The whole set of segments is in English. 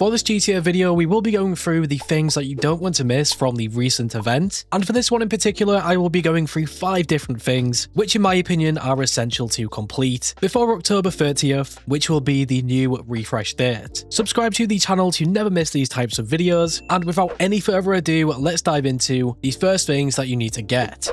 For this GTA video, we will be going through the things that you don't want to miss from the recent event, and for this one in particular, I will be going through 5 different things, which in my opinion are essential to complete before October 30th, which will be the new refresh date. Subscribe to the channel to never miss these types of videos, and without any further ado, let's dive into these first things that you need to get.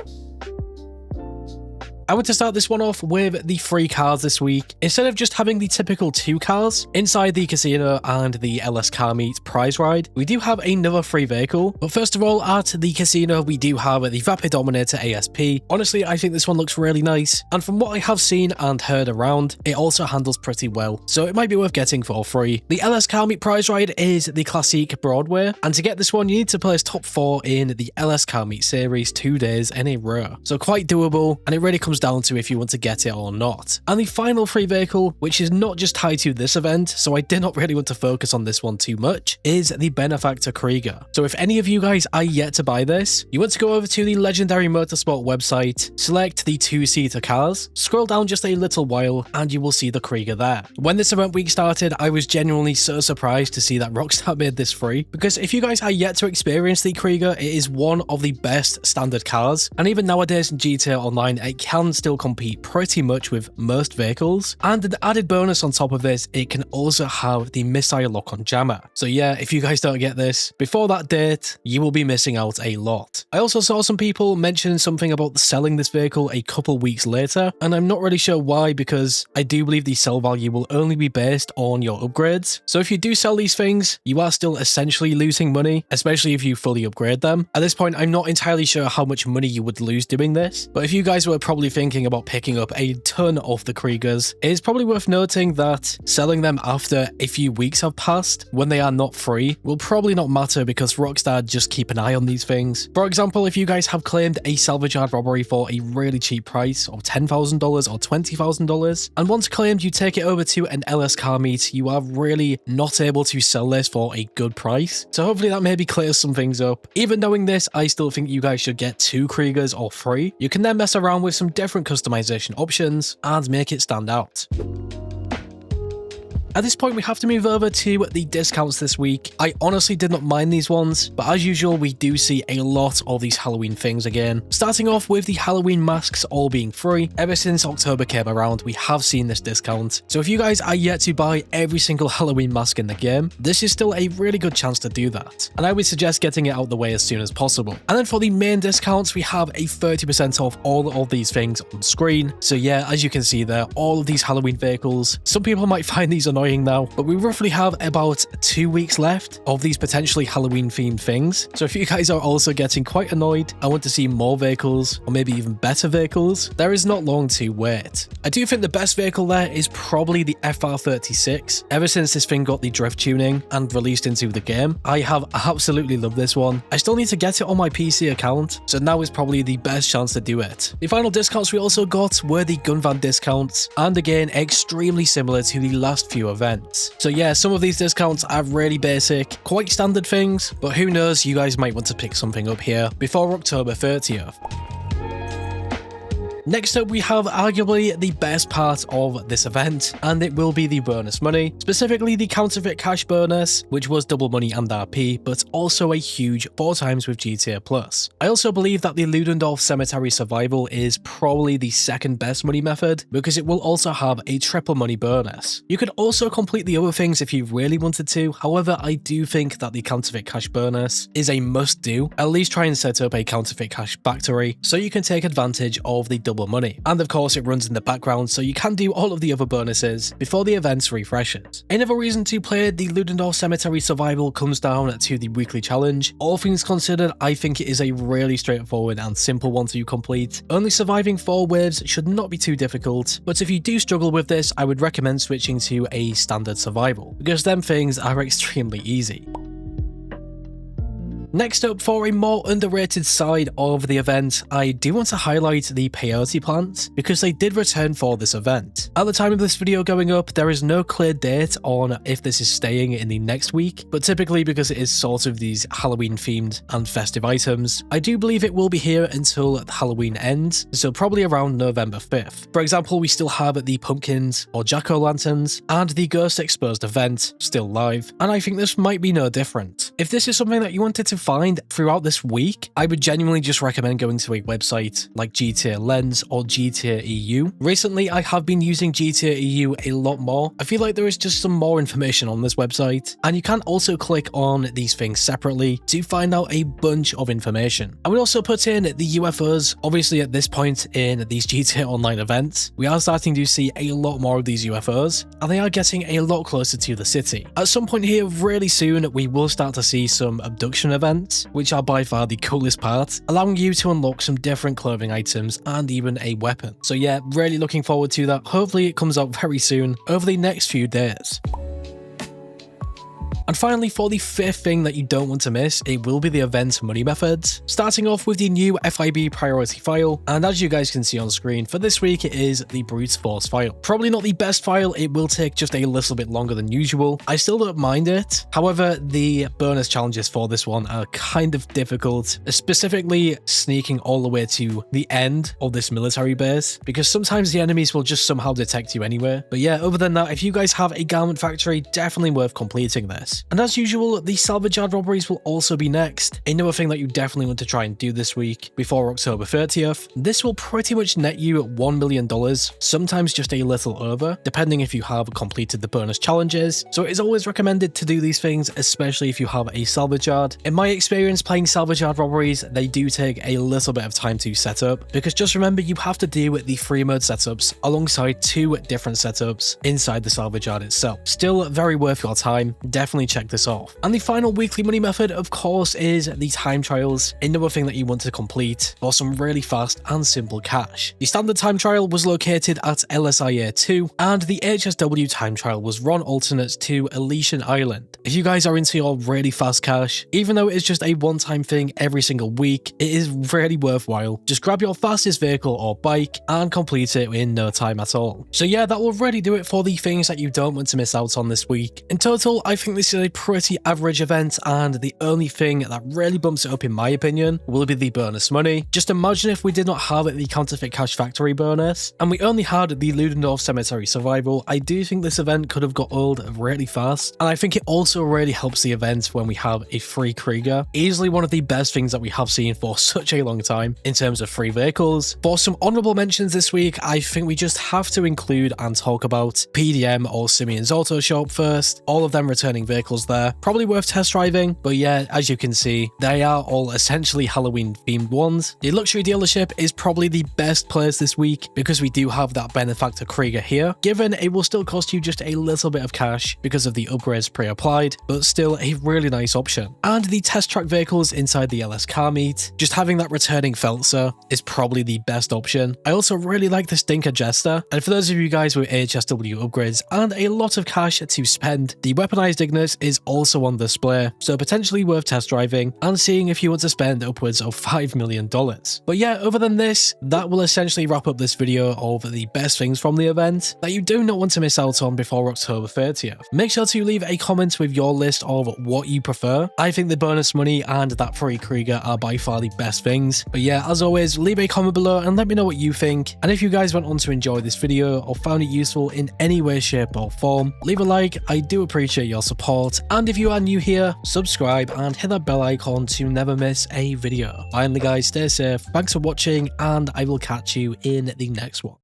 I want to start this one off with the free cars this week. Instead of just having the typical 2 cars inside the casino and the LS Car Meet prize ride, we do have another free vehicle. But first of all, at the casino, we do have the Vapid Dominator ASP. Honestly, I think this one looks really nice, and from what I have seen and heard around, it also handles pretty well, so it might be worth getting for free. The LS Car Meet prize ride is the classic Broadway, and to get this one, you need to place top 4 in the LS Car Meet series 2 days in a row. So quite doable, and it really comes down to if you want to get it or not. And the final free vehicle, which is not just tied to this event, so I did not really want to focus on this one too much, is the Benefactor Krieger. So if any of you guys are yet to buy this, you want to go over to the Legendary Motorsport website, select the 2-seater cars, scroll down just a little while, and you will see the Krieger there. When this event week started, I was genuinely so surprised to see that Rockstar made this free, because if you guys are yet to experience the Krieger, it is one of the best standard cars, and even nowadays in GTA Online, it can still compete pretty much with most vehicles. And an added bonus on top of this, it can also have the missile lock-on jammer. So yeah, if you guys don't get this before that date, you will be missing out a lot. I also saw some people mention something about selling this vehicle a couple weeks later, and I'm not really sure why, because I do believe the sell value will only be based on your upgrades. So if you do sell these things, you are still essentially losing money, especially if you fully upgrade them. At this point, I'm not entirely sure how much money you would lose doing this, but if you guys were probably thinking about picking up a ton of the Kriegers, it is probably worth noting that selling them after a few weeks have passed, when they are not free, will probably not matter, because Rockstar just keep an eye on these things. For example, if you guys have claimed a salvage yard robbery for a really cheap price of $10,000 or $20,000, and once claimed you take it over to an LS Car Meet, you are really not able to sell this for a good price. So hopefully that maybe clears some things up. Even knowing this, I still think you guys should get 2 Kriegers or 3. You can then mess around with some different customization options and make it stand out. At this point, we have to move over to the discounts this week. I honestly did not mind these ones, but as usual, we do see a lot of these Halloween things again. Starting off with the Halloween masks all being free. Ever since October came around, we have seen this discount. So if you guys are yet to buy every single Halloween mask in the game, this is still a really good chance to do that. And I would suggest getting it out the way as soon as possible. And then for the main discounts, we have a 30% off all of these things on screen. So yeah, as you can see there, all of these Halloween vehicles. Some people might find these annoying now, but we roughly have about 2 weeks left of these potentially Halloween themed things. So if you guys are also getting quite annoyed and want to see more vehicles, or maybe even better vehicles, there is not long to wait. I do think the best vehicle there is probably the FR36. Ever since this thing got the drift tuning and released into the game, I have absolutely loved this one. I still need to get it on my PC account, so now is probably the best chance to do it. The final discounts we also got were the gun van discounts, and again, extremely similar to the last few events. So yeah, some of these discounts are really basic, quite standard things, but who knows, you guys might want to pick something up here before October 30th. Next up, we have arguably the best part of this event, and it will be the bonus money, specifically the counterfeit cash bonus, which was double money and RP, but also a huge 4 times with GTA Plus. I also believe that the Ludendorff Cemetery Survival is probably the second best money method, because it will also have a triple money bonus. You could also complete the other things if you really wanted to, however, I do think that the counterfeit cash bonus is a must do. At least try and set up a counterfeit cash factory, so you can take advantage of the double money. And of course, it runs in the background, so you can do all of the other bonuses before the event refreshes. Another reason to play the Ludendorff Cemetery Survival comes down to the weekly challenge. All things considered, I think it is a really straightforward and simple one to complete. Only surviving 4 waves should not be too difficult, but if you do struggle with this, I would recommend switching to a standard survival, because them things are extremely easy. Next up, for a more underrated side of the event, I do want to highlight the Peyote Plants because they did return for this event. At the time of this video going up, there is no clear date on if this is staying in the next week, but typically because it is sort of these Halloween themed and festive items, I do believe it will be here until Halloween ends, so probably around November 5th. For example, we still have the pumpkins or jack-o'-lanterns and the Ghost Exposed event still live, and I think this might be no different. If this is something that you wanted to find throughout this week, I would genuinely just recommend going to a website like GTA Lens or GTA EU. Recently, I have been using GTA EU a lot more. I feel like there is just some more information on this website, and you can also click on these things separately to find out a bunch of information. I would also put in the UFOs. Obviously, at this point in these GTA Online events, we are starting to see a lot more of these UFOs, and they are getting a lot closer to the city. At some point here, really soon, we will start to see some abduction events, which are by far the coolest part, allowing you to unlock some different clothing items and even a weapon. So yeah, really looking forward to that. Hopefully it comes out very soon over the next few days. And finally, for the fifth thing that you don't want to miss, it will be the event money methods. Starting off with the new FIB priority file, and as you guys can see on screen, for this week it is the brute force file. Probably not the best file, it will take just a little bit longer than usual. I still don't mind it. However, the bonus challenges for this one are kind of difficult, specifically sneaking all the way to the end of this military base, because sometimes the enemies will just somehow detect you anyway. But yeah, other than that, if you guys have a garment factory, definitely worth completing this. And as usual, the salvage yard robberies will also be next. Another thing that you definitely want to try and do this week before October 30th. This will pretty much net you $1 million, sometimes just a little over, depending if you have completed the bonus challenges. So it is always recommended to do these things, especially if you have a salvage yard. In my experience playing salvage yard robberies, they do take a little bit of time to set up, because just remember you have to do the free mode setups alongside 2 different setups inside the salvage yard itself. Still very worth your time. Definitely check this off. And the final weekly money method, of course, is the time trials, another thing that you want to complete for some really fast and simple cash. The standard time trial was located at LSIA 2, and the HSW time trial was run alternate to Elysian Island. If you guys are into your really fast cash, even though it's just a one-time thing every single week, it is really worthwhile. Just grab your fastest vehicle or bike and complete it in no time at all. So yeah, that will really do it for the things that you don't want to miss out on this week. In total, I think this is a pretty average event, and the only thing that really bumps it up in my opinion will be the bonus money. Just imagine if we did not have the counterfeit cash factory bonus and we only had the Ludendorff Cemetery survival. I do think this event could have got old really fast, and I think it also really helps the event when we have a free Krieger. Easily one of the best things that we have seen for such a long time in terms of free vehicles. For some honorable mentions this week, I think we just have to include and talk about PDM or Simeon's Auto Shop first. All of them returning vehicles there, probably worth test driving, but yeah, as you can see, they are all essentially Halloween themed ones. The luxury dealership is probably the best place this week because we do have that benefactor Krieger here, given it will still cost you just a little bit of cash because of the upgrades pre-applied, but still a really nice option. And the test track vehicles inside the LS car meet, just having that returning Feltzer is probably the best option. I also really like the Stinker Jester, and for those of you guys with HSW upgrades and a lot of cash to spend, the weaponized Ignis is also on display, so potentially worth test driving and seeing if you want to spend upwards of $5 million. But yeah, other than this, that will essentially wrap up this video of the best things from the event that you do not want to miss out on before October 30th. Make sure to leave a comment with your list of what you prefer. I think the bonus money and that free Krieger are by far the best things. But yeah, as always, leave a comment below and let me know what you think. And if you guys went on to enjoy this video or found it useful in any way, shape or form, leave a like. I do appreciate your support. And if you are new here, subscribe and hit that bell icon to never miss a video. Finally guys, stay safe, thanks for watching, and I will catch you in the next one.